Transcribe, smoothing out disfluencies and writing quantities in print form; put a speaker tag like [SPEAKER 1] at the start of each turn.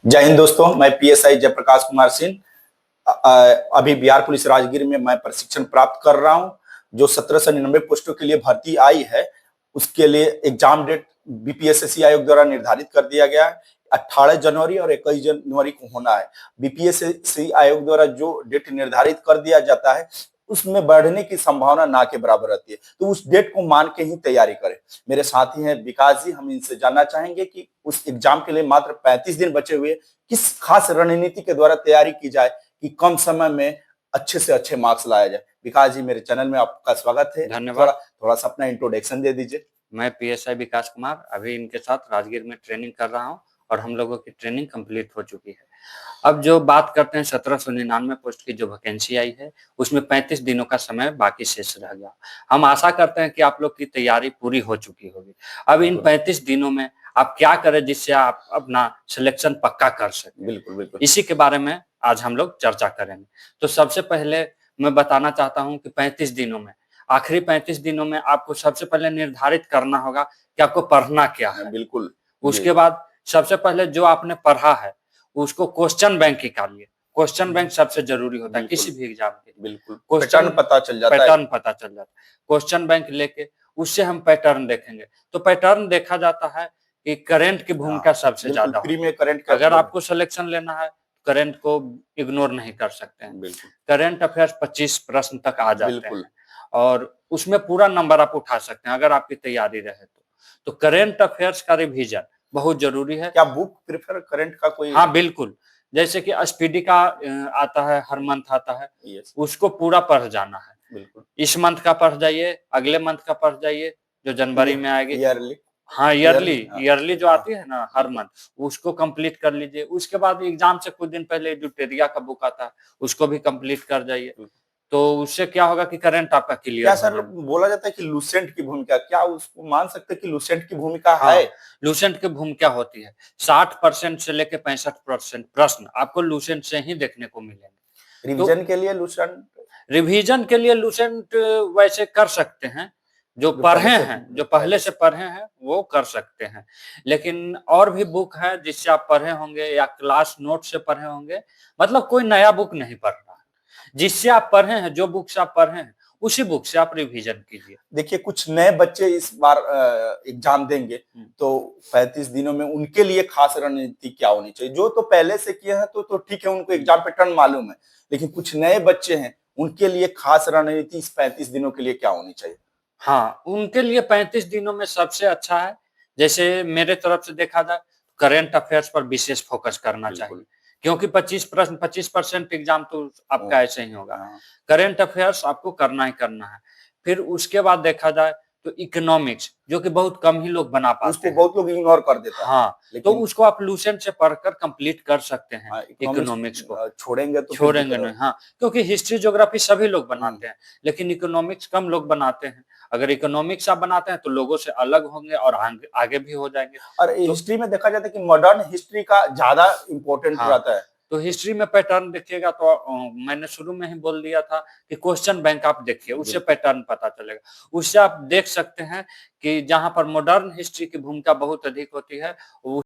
[SPEAKER 1] जय हिंद दोस्तों, मैं पीएसआई जयप्रकाश कुमार सिंह। अभी बिहार पुलिस राजगीर में मैं प्रशिक्षण प्राप्त कर रहा हूं। जो 1799 पोस्टों के लिए भर्ती आई है, उसके लिए एग्जाम डेट बीपीएससी आयोग द्वारा निर्धारित कर दिया गया है। 18 जनवरी और 21 जनवरी को होना है। बीपीएससी आयोग द्वारा जो डेट निर्धारित कर दिया जाता है, उसमें बढ़ने की संभावना ना के बराबर रहती है, तो उस डेट को मान के ही तैयारी करें। मेरे साथी हैं विकास जी, हम इनसे जानना चाहेंगे कि उस एग्जाम के लिए मात्र 35 दिन बचे हुए किस खास रणनीति के द्वारा तैयारी की जाए कि कम समय में अच्छे से अच्छे मार्क्स लाया जाए। विकास जी, मेरे चैनल में आपका स्वागत है।
[SPEAKER 2] धन्यवाद।
[SPEAKER 1] थोड़ा सा अपना इंट्रोडक्शन दे दीजिए।
[SPEAKER 2] मैं पीएसआई विकास कुमार अभी इनके साथ राजगीर में ट्रेनिंग कर रहा हूं और हम लोगों की ट्रेनिंग कंप्लीट हो चुकी है। अब जो बात करते हैं 1799 पोस्ट की जो वैकेंसी आई है, उसमें 35 दिनों का समय बाकी शेष रह गया। हम आशा करते हैं कि आप लोग की तैयारी पूरी हो चुकी होगी। अब इन 35 दिनों में आप क्या करें जिससे आप अपना सिलेक्शन पक्का कर सकें,
[SPEAKER 1] बिल्कुल बिल्कुल,
[SPEAKER 2] इसी के बारे में आज हम लोग चर्चा करेंगे। तो सबसे पहले मैं बताना चाहता हूं कि 35 दिनों में, आखिरी 35 दिनों में आपको सबसे पहले निर्धारित करना होगा कि आपको पढ़ना क्या है।
[SPEAKER 1] बिल्कुल।
[SPEAKER 2] उसके बाद सबसे पहले जो आपने पढ़ा है उसको क्वेश्चन बैंक निकालिए। क्वेश्चन बैंक सबसे जरूरी होता है किसी भी एग्जाम के लिए।
[SPEAKER 1] बिल्कुल,
[SPEAKER 2] क्वेश्चन
[SPEAKER 1] पैटर्न पता चल जाता है।
[SPEAKER 2] पैटर्न पता चल जाता है। क्वेश्चन बैंक लेके उससे हम पैटर्न देखेंगे। तो पैटर्न देखा जाता है कि करंट की भूमिका सबसे ज्यादा
[SPEAKER 1] प्री
[SPEAKER 2] होती
[SPEAKER 1] में
[SPEAKER 2] है।
[SPEAKER 1] करंट का
[SPEAKER 2] अगर आपको सिलेक्शन लेना है, करंट को इग्नोर नहीं कर सकते हैं।
[SPEAKER 1] बिल्कुल
[SPEAKER 2] करंट अफेयर्स 25 प्रश्न तक आ जाते
[SPEAKER 1] बिल्कुल।
[SPEAKER 2] हैं और उसमें पूरा नंबर आप उठा सकते हैं अगर आपकी तैयारी रहे तो करंट अफेयर्स का रिवीजन बहुत जरूरी है।
[SPEAKER 1] क्या बुक प्रेफर करंट का कोई?
[SPEAKER 2] हाँ बिल्कुल, जैसे कि एसपीडी का आता है, हर मंथ आता है,
[SPEAKER 1] यस,
[SPEAKER 2] उसको पूरा पढ़ जाना है।
[SPEAKER 1] बिल्कुल।
[SPEAKER 2] इस मंथ का पढ़ जाइए, अगले मंथ का पढ़ जाइए जो जनवरी में आएगी।
[SPEAKER 1] ईयरली,
[SPEAKER 2] हाँ ईयरली,
[SPEAKER 1] हाँ,
[SPEAKER 2] ईयरली जो आती है ना हर
[SPEAKER 1] बिल्कुल।
[SPEAKER 2] मंथ, उसको कंप्लीट कर लीजिए। उसके बाद एग्जाम से कुछ दिन पहले एडुटेरिया का बुक आता है, उसको भी कंप्लीट कर जाइए। तो उससे क्या होगा कि करंट आपका क्लियर
[SPEAKER 1] क्या
[SPEAKER 2] हो
[SPEAKER 1] सर
[SPEAKER 2] जाएगा।
[SPEAKER 1] बोला जाता है कि लूसेंट की भूमिका, क्या उसको मान सकते हैं कि लूसेंट की भूमिका है?
[SPEAKER 2] हाँ, लूसेंट की भूमिका होती है। 60% से लेके 65% प्रश्न आपको लूसेंट से ही देखने को मिलेंगे। तो
[SPEAKER 1] रिवीजन के लिए लूसेंट,
[SPEAKER 2] रिवीजन के लिए लूसेंट वैसे कर सकते हैं, जो पहले से पढ़े हैं वो कर सकते हैं। लेकिन और भी बुक है जिससे आप पढ़े होंगे या क्लास नोट से पढ़े होंगे, मतलब कोई नया बुक नहीं पढ़ना है। जिससे आप पढ़े हैं, जो बुक से आप पढ़े हैं उसी बुक से आप रिवीजन कीजिए।
[SPEAKER 1] देखिए कुछ नए बच्चे इस बार एग्जाम देंगे, तो 35 दिनों में उनके लिए खास रणनीति क्या होनी चाहिए? जो तो पहले से किए हैं तो ठीक है, उनको एग्जाम पैटर्न मालूम है, लेकिन कुछ नए बच्चे हैं, उनके लिए खास रणनीति इस 35 दिनों के लिए क्या होनी चाहिए?
[SPEAKER 2] हाँ, उनके लिए 35 दिनों में सबसे अच्छा है, जैसे मेरे तरफ से देखा जाए, करंट अफेयर्स पर विशेष फोकस करना चाहिए। क्योंकि 25 प्रश्न 25% एग्जाम तो आपका ऐसे ही होगा। करंट अफेयर्स आपको करना ही करना है। फिर उसके बाद देखा जाए तो इकोनॉमिक्स, जो कि बहुत कम ही लोग बना पाते
[SPEAKER 1] उसको
[SPEAKER 2] हैं।
[SPEAKER 1] बहुत लोग इग्नोर कर देता है।
[SPEAKER 2] हाँ, तो उसको आप लूसेंट से पढ़कर कंप्लीट कर सकते हैं इकोनॉमिक्स को।
[SPEAKER 1] छोड़ेंगे तो फिर
[SPEAKER 2] छोड़ेंगे नहीं, हाँ, क्योंकि हिस्ट्री ज्योग्राफी सभी लोग बनाते हैं, लेकिन इकोनॉमिक्स कम लोग बनाते हैं। अगर इकोनॉमिक्स आप बनाते हैं तो लोगों से अलग होंगे और आगे भी हो जाएंगे।
[SPEAKER 1] और हिस्ट्री में देखा जाता है कि मॉडर्न हिस्ट्री का ज्यादा इम्पोर्टेंट
[SPEAKER 2] हाँ,
[SPEAKER 1] रहता है।
[SPEAKER 2] तो हिस्ट्री में पैटर्न देखिएगा तो मैंने शुरू में ही बोल दिया था कि क्वेश्चन बैंक आप देखिए, उससे पैटर्न पता चलेगा। उससे आप देख सकते हैं कि जहां पर मॉडर्न हिस्ट्री की भूमिका बहुत अधिक होती है,